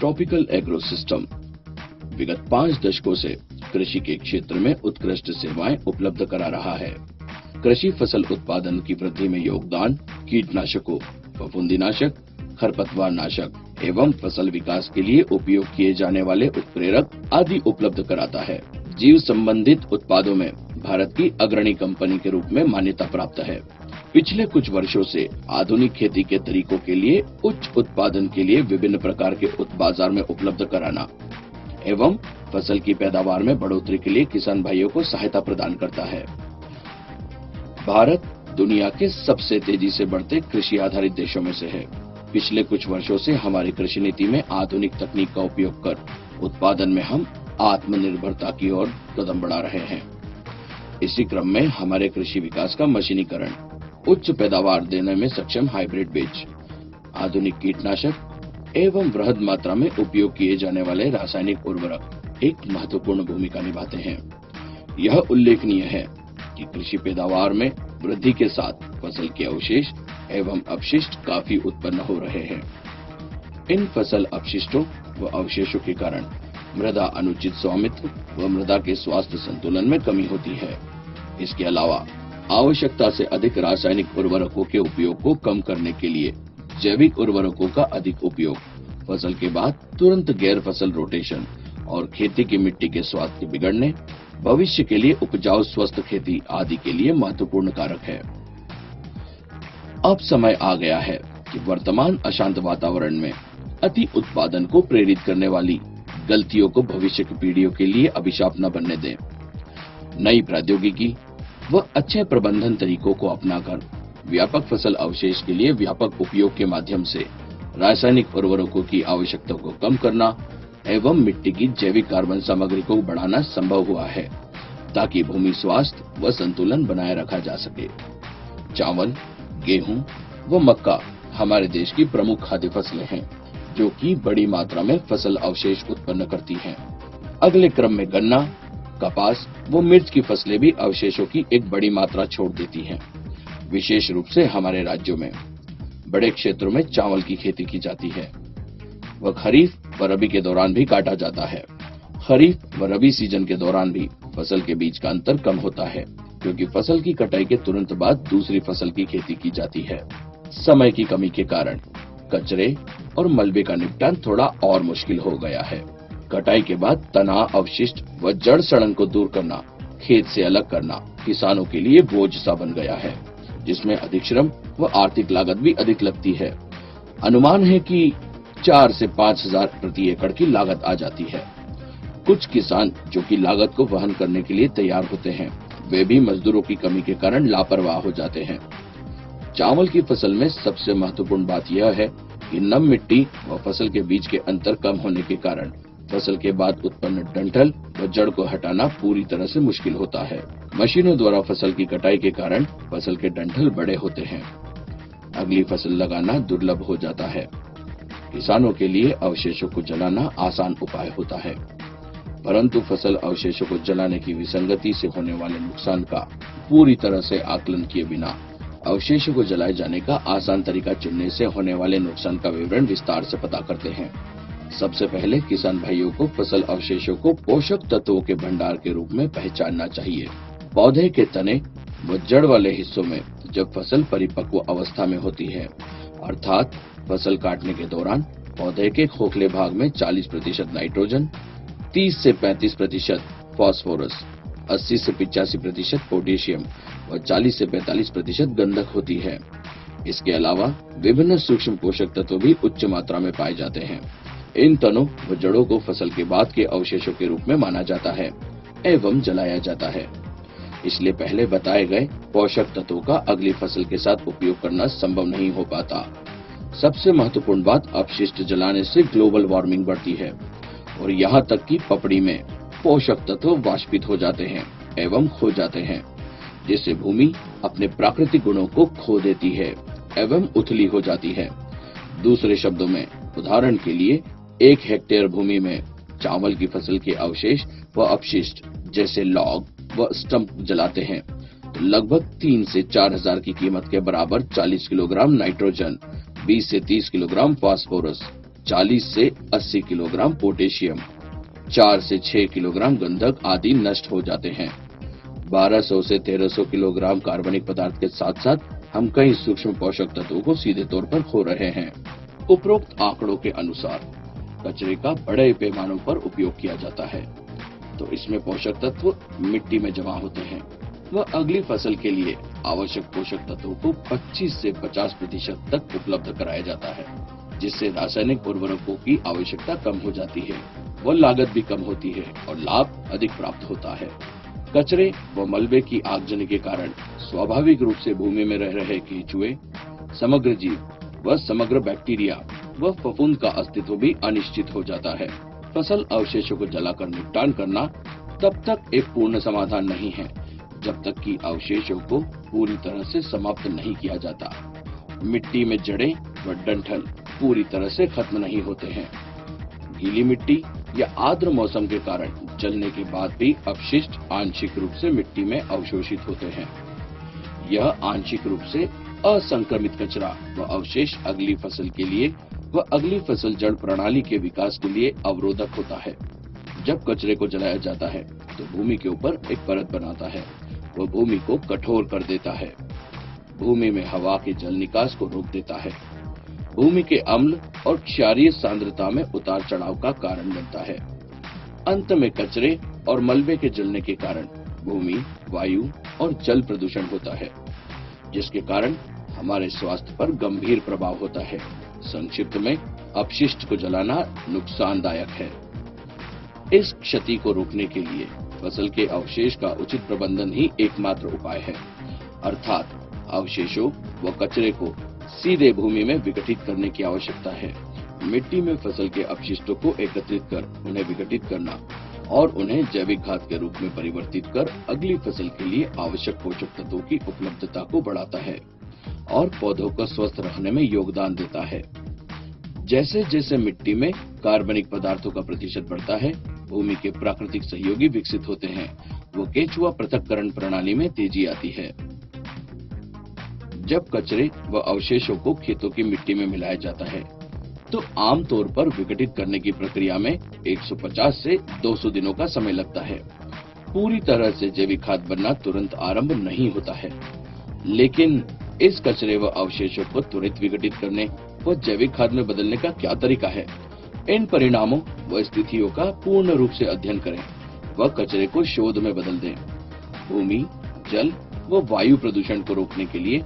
Tropical agro system विगत 5 दशकों से कृषि के क्षेत्र में उत्कृष्ट सेवाएं उपलब्ध करा रहा है। कृषि फसल उत्पादन की वृद्धि में योगदान कीटनाशकों, फफूंदीनाशक, खरपतवार नाशक एवं फसल विकास के लिए उपयोग किए जाने वाले उत्प्रेरक आदि उपलब्ध कराता है। जीव संबंधित उत्पादों में भारत की अग्रणी कंपनी के रूप में मान्यता प्राप्त है। पिछले कुछ वर्षों से आधुनिक खेती के तरीकों के लिए उच्च उत्पादन के लिए विभिन्न प्रकार के बाजार में उपलब्ध कराना एवं फसल की पैदावार में बढ़ोतरी के लिए किसान भाइयों को सहायता प्रदान करता है। भारत दुनिया के सबसे तेजी से बढ़ते कृषि आधारित देशों में से है। पिछले कुछ वर्षों से हमारी कृषि नीति में आधुनिक तकनीक का उपयोग कर उत्पादन में हम आत्मनिर्भरता की ओर कदम बढ़ा रहे हैं। इसी क्रम में हमारे कृषि विकास का मशीनीकरण, उच्च पैदावार देने में सक्षम हाइब्रिड बीज, आधुनिक कीटनाशक एवं बृहद मात्रा में उपयोग किए जाने वाले रासायनिक उर्वरक एक महत्वपूर्ण भूमिका निभाते हैं। यह उल्लेखनीय है कि कृषि पैदावार में वृद्धि के साथ फसल के अवशेष एवं अपशिष्ट काफी उत्पन्न हो रहे हैं। इन फसल अपशिष्टों व अवशेषों के कारण मृदा अनुचित स्वामित्व व मृदा के स्वास्थ्य संतुलन में कमी होती है। इसके अलावा आवश्यकता से अधिक रासायनिक उर्वरकों के उपयोग को कम करने के लिए जैविक उर्वरकों का अधिक उपयोग, फसल के बाद तुरंत गैर फसल रोटेशन और खेती की मिट्टी के स्वास्थ्य के बिगड़ने, भविष्य के लिए उपजाऊ स्वस्थ खेती आदि के लिए महत्वपूर्ण कारक है। अब समय आ गया है कि वर्तमान अशांत वातावरण में अति उत्पादन को प्रेरित करने वाली गलतियों को भविष्य की पीढ़ियों के लिए अभिशाप न बनने दें। नई प्रौद्योगिकी व अच्छे प्रबंधन तरीकों को अपनाकर व्यापक फसल अवशेष के लिए व्यापक उपयोग के माध्यम से रासायनिक उर्वरकों की आवश्यकता को कम करना एवं मिट्टी की जैविक कार्बन सामग्री को बढ़ाना संभव हुआ है, ताकि भूमि स्वास्थ्य व संतुलन बनाए रखा जा सके। चावल, गेहूं व मक्का हमारे देश की प्रमुख खाद्य फसलें हैं, जो कि बड़ी मात्रा में फसल अवशेष उत्पन्न करती हैं। अगले क्रम में गन्ना, कपास व मिर्च की फसलें भी अवशेषों की एक बड़ी मात्रा छोड़ देती हैं। विशेष रूप से हमारे राज्यों में बड़े क्षेत्रों में चावल की खेती की जाती है। वह खरीफ व रबी के दौरान भी काटा जाता है। खरीफ व रबी सीजन के दौरान भी फसल के बीच का अंतर कम होता है, क्योंकि फसल की कटाई के तुरंत बाद दूसरी फसल की खेती की जाती है। समय की कमी के कारण कचरे और मलबे का निपटान थोड़ा और मुश्किल हो गया है। कटाई के बाद तना, अवशिष्ट व जड़ सड़न को दूर करना, खेत से अलग करना किसानों के लिए बोझ सा बन गया है, जिसमें अधिक श्रम व आर्थिक लागत भी अधिक लगती है। अनुमान है कि 4 से 5 हजार प्रति एकड़ की लागत आ जाती है। कुछ किसान जो कि लागत को वहन करने के लिए तैयार होते हैं, वे भी मजदूरों की कमी के कारण लापरवाह हो जाते हैं। चावल की फसल में सबसे महत्वपूर्ण बात यह है कि नम मिट्टी व फसल के बीच के अंतर कम होने के कारण फसल के बाद उत्पन्न डंठल व जड़ को हटाना पूरी तरह से मुश्किल होता है। मशीनों द्वारा फसल की कटाई के कारण फसल के डंठल बड़े होते हैं। अगली फसल लगाना दुर्लभ हो जाता है। किसानों के लिए अवशेषों को जलाना आसान उपाय होता है, परंतु फसल अवशेषों को जलाने की विसंगति से होने वाले नुकसान का पूरी तरह से आकलन किए बिना अवशेषों को जलाए जाने का आसान तरीका चुनने से होने वाले नुकसान का विवरण विस्तार से पता करते हैं। सबसे पहले किसान भाइयों को फसल अवशेषों को पोषक तत्वों के भंडार के रूप में पहचानना चाहिए। पौधे के तने व जड़ वाले हिस्सों में जब फसल परिपक्व अवस्था में होती है, अर्थात फसल काटने के दौरान पौधे के खोखले भाग में 40% नाइट्रोजन, 30 से 35% फास्फोरस, 80 से 85% पोटेशियम व 40 से 45% गंधक होती है। इसके अलावा विभिन्न सूक्ष्म पोषक तत्व भी उच्च मात्रा में पाए जाते हैं। इन तनों व जड़ों को फसल के बाद के अवशेषों के रूप में माना जाता है एवं जलाया जाता है। इसलिए पहले बताए गए पोषक तत्वों का अगली फसल के साथ उपयोग करना संभव नहीं हो पाता। सबसे महत्वपूर्ण बात, अपशिष्ट जलाने से ग्लोबल वार्मिंग बढ़ती है और यहाँ तक कि पपड़ी में पोषक तत्व वाष्पित हो जाते हैं एवं खो जाते हैं, जिससे भूमि अपने प्राकृतिक गुणों को खो देती है एवं उथली हो जाती है। दूसरे शब्दों में, उदाहरण के लिए 1 हेक्टेयर भूमि में चावल की फसल के अवशेष व अपशिष्ट जैसे लॉग व स्टंप जलाते हैं तो लगभग 3 से 4 हजार की कीमत के बराबर 40 किलोग्राम नाइट्रोजन, 20 से 30 किलोग्राम फास्फोरस, 40 से 80 किलोग्राम पोटेशियम, 4 से 6 किलोग्राम गंधक आदि नष्ट हो जाते हैं। 1200 से 1300 किलोग्राम कार्बनिक पदार्थ के साथ साथ हम कई सूक्ष्म पोषक तत्वों को सीधे तौर पर खो रहे हैं। उपरोक्त आंकड़ों के अनुसार कचरे का बड़े पैमानों पर उपयोग किया जाता है, तो इसमें पोषक तत्व मिट्टी में जमा होते हैं। वह अगली फसल के लिए आवश्यक पोषक तत्वों को 25 से 50% तक उपलब्ध कराया जाता है, जिससे रासायनिक उर्वरकों की आवश्यकता कम हो जाती है, व लागत भी कम होती है और लाभ अधिक प्राप्त होता है। कचरे व मलबे की आगजनी के कारण स्वाभाविक रूप से भूमि में रह रहे केंचुए, समग्र जीव व समग्र बैक्टीरिया व फफूंद का अस्तित्व भी अनिश्चित हो जाता है। फसल अवशेषों को जलाकर निपटान करना तब तक एक पूर्ण समाधान नहीं है जब तक कि अवशेषों को पूरी तरह से समाप्त नहीं किया जाता। मिट्टी में जड़ें व डंठल पूरी तरह से खत्म नहीं होते हैं। गीली मिट्टी या आर्द्र मौसम के कारण जलने के बाद भी अपशिष्ट आंशिक रूप से मिट्टी में अवशोषित होते हैं। यह आंशिक रूप से असंक्रमित कचरा व अवशेष अगली फसल के लिए व अगली फसल जड़ प्रणाली के विकास के लिए अवरोधक होता है। जब कचरे को जलाया जाता है तो भूमि के ऊपर एक परत बनाता है, वह भूमि को कठोर कर देता है, भूमि में हवा के जल निकास को रोक देता है, भूमि के अम्ल और क्षारीय सांद्रता में उतार चढ़ाव का कारण बनता है। अंत में कचरे और मलबे के जलने के कारण भूमि, वायु और जल प्रदूषण होता है, जिसके कारण हमारे स्वास्थ्य पर गंभीर प्रभाव होता है। संक्षिप्त में, अपशिष्ट को जलाना नुकसानदायक है। इस क्षति को रोकने के लिए फसल के अवशेष का उचित प्रबंधन ही एकमात्र उपाय है, अर्थात अवशेषों व कचरे को सीधे भूमि में विघटित करने की आवश्यकता है। मिट्टी में फसल के अपशिष्टों को एकत्रित कर उन्हें विघटित करना और उन्हें जैविक खाद के रूप में परिवर्तित कर अगली फसल के लिए आवश्यक पोषक तत्वों की उपलब्धता को बढ़ाता है और पौधों को स्वस्थ रखने में योगदान देता है। जैसे जैसे मिट्टी में कार्बनिक पदार्थों का प्रतिशत बढ़ता है, भूमि के प्राकृतिक सहयोगी विकसित होते हैं, वो केंचुआ पृथक्करण प्रणाली में तेजी आती है। जब कचरे व अवशेषों को खेतों की मिट्टी में मिलाया जाता है, तो आमतौर पर विघटित करने की प्रक्रिया में 150 से 200 दिनों का समय लगता है। पूरी तरह से जैविक खाद बनना तुरंत आरंभ नहीं होता है, लेकिन इस कचरे व अवशेषों को त्वरित विघटित करने व जैविक खाद में बदलने का क्या तरीका है? इन परिणामों व स्थितियों का पूर्ण रूप से अध्ययन करें व कचरे को शोध में बदल दें। भूमि, जल व वायु प्रदूषण को रोकने के लिए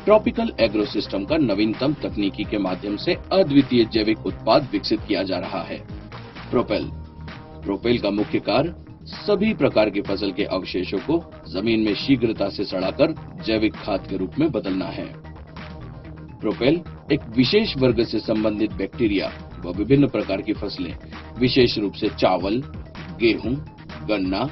ट्रॉपिकल एग्रो सिस्टम का नवीनतम तकनीकी के माध्यम से अद्वितीय जैविक उत्पाद विकसित किया जा रहा है। प्रोपेल का मुख्य कार्य सभी प्रकार की फसल के अवशेषों को जमीन में शीघ्रता से सड़ाकर जैविक खाद के रूप में बदलना है। प्रोपेल एक विशेष वर्ग से संबंधित बैक्टीरिया व विभिन्न प्रकार की फसलें, विशेष रूप से चावल, गेहूं, गन्ना,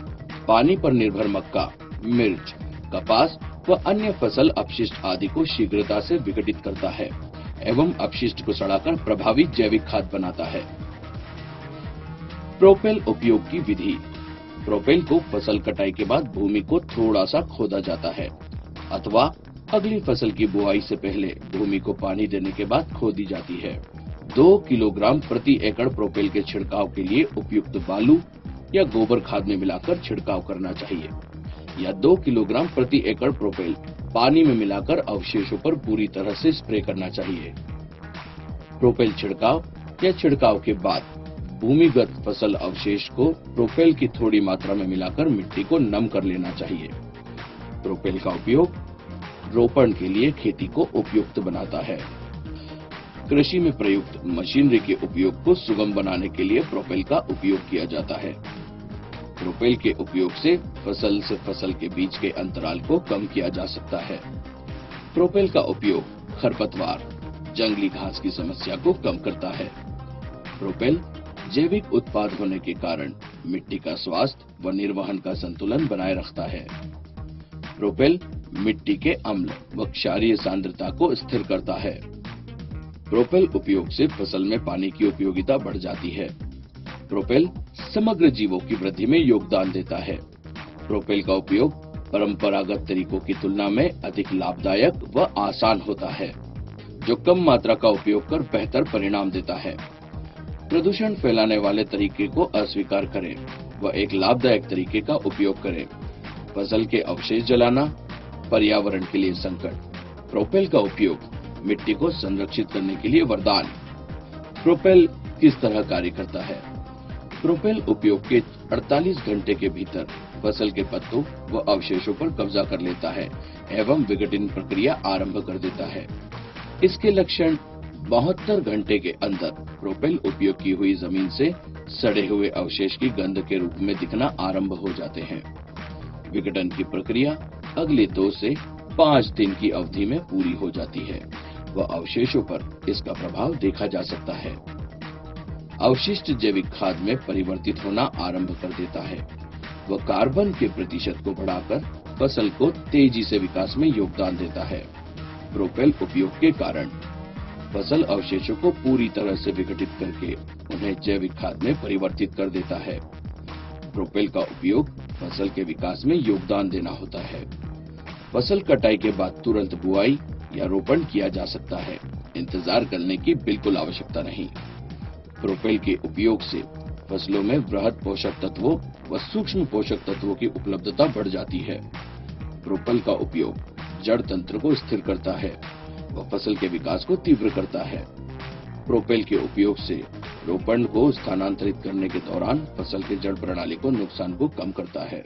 पानी पर निर्भर मक्का, मिर्च, कपास व अन्य फसल अपशिष्ट आदि को शीघ्रता से विघटित करता है एवं अपशिष्ट को सड़ाकर प्रभावी जैविक खाद बनाता है। प्रोपेल उपयोग की विधि। प्रोपेल को फसल कटाई के बाद भूमि को थोड़ा सा खोदा जाता है अथवा अगली फसल की बुआई से पहले भूमि को पानी देने के बाद खोदी जाती है। 2 किलोग्राम प्रति एकड़ प्रोपेल के छिड़काव के लिए उपयुक्त बालू या गोबर खाद में मिलाकर छिड़काव करना चाहिए, या 2 किलोग्राम प्रति एकड़ प्रोपेल पानी में मिलाकर अवशेषों पर पूरी तरह से स्प्रे करना चाहिए। प्रोपेल छिड़काव या छिड़काव के बाद भूमिगत फसल अवशेष को प्रोपेल की थोड़ी मात्रा में मिलाकर मिट्टी को नम कर लेना चाहिए। प्रोपेल का उपयोग रोपण के लिए खेती को उपयुक्त बनाता है। कृषि में प्रयुक्त मशीनरी के उपयोग को सुगम बनाने के लिए प्रोपेल का उपयोग किया जाता है। प्रोपेल के उपयोग से फसल के बीच के अंतराल को कम किया जा सकता है। प्रोपेल का उपयोग खरपतवार, जंगली घास की समस्या को कम करता है। प्रोपेल जैविक उत्पाद होने के कारण मिट्टी का स्वास्थ्य व निर्वहन का संतुलन बनाए रखता है। प्रोपेल मिट्टी के अम्ल व क्षारीय सांद्रता को स्थिर करता है। प्रोपेल उपयोग से फसल में पानी की उपयोगिता बढ़ जाती है। प्रोपेल समग्र जीवों की वृद्धि में योगदान देता है। प्रोपेल का उपयोग परंपरागत तरीकों की तुलना में अधिक लाभदायक व आसान होता है, जो कम मात्रा का उपयोग कर बेहतर परिणाम देता है। प्रदूषण फैलाने वाले तरीके को अस्वीकार करें व एक लाभदायक तरीके का उपयोग करें। फसल के अवशेष जलाना पर्यावरण के लिए संकट। प्रोपेल का उपयोग मिट्टी को संरक्षित करने के लिए वरदान। प्रोपेल किस तरह कार्य करता है? प्रोपेल उपयोग के 48 घंटे के भीतर फसल के पत्तों व अवशेषों पर कब्जा कर लेता है एवं विघटन प्रक्रिया आरंभ कर देता है। इसके लक्षण 72 घंटे के अंदर प्रोपेल उपयोग की हुई जमीन से सड़े हुए अवशेष की गंध के रूप में दिखना आरंभ हो जाते हैं। विघटन की प्रक्रिया अगले 2 से 5 दिन की अवधि में पूरी हो जाती है व अवशेषों पर इसका प्रभाव देखा जा सकता है। अवशिष्ट जैविक खाद में परिवर्तित होना आरंभ कर देता है व कार्बन के प्रतिशत को बढ़ाकर फसल को तेजी से विकास में योगदान देता है। प्रोपेल उपयोग के कारण फसल अवशेषों को पूरी तरह से विघटित करके उन्हें जैविक खाद में परिवर्तित कर देता है। प्रोपेल का उपयोग फसल के विकास में योगदान देना होता है। फसल कटाई के बाद तुरंत बुआई या रोपण किया जा सकता है। इंतजार करने की बिल्कुल आवश्यकता नहीं। प्रोपेल के उपयोग से फसलों में वृहद पोषक तत्वों व सूक्ष्म पोषक तत्वों की उपलब्धता बढ़ जाती है। प्रोपेल का उपयोग जड़ तंत्र को स्थिर करता है व फसल के विकास को तीव्र करता है। प्रोपेल के उपयोग से रोपण को स्थानांतरित करने के दौरान फसल के जड़ प्रणाली को नुकसान को कम करता है।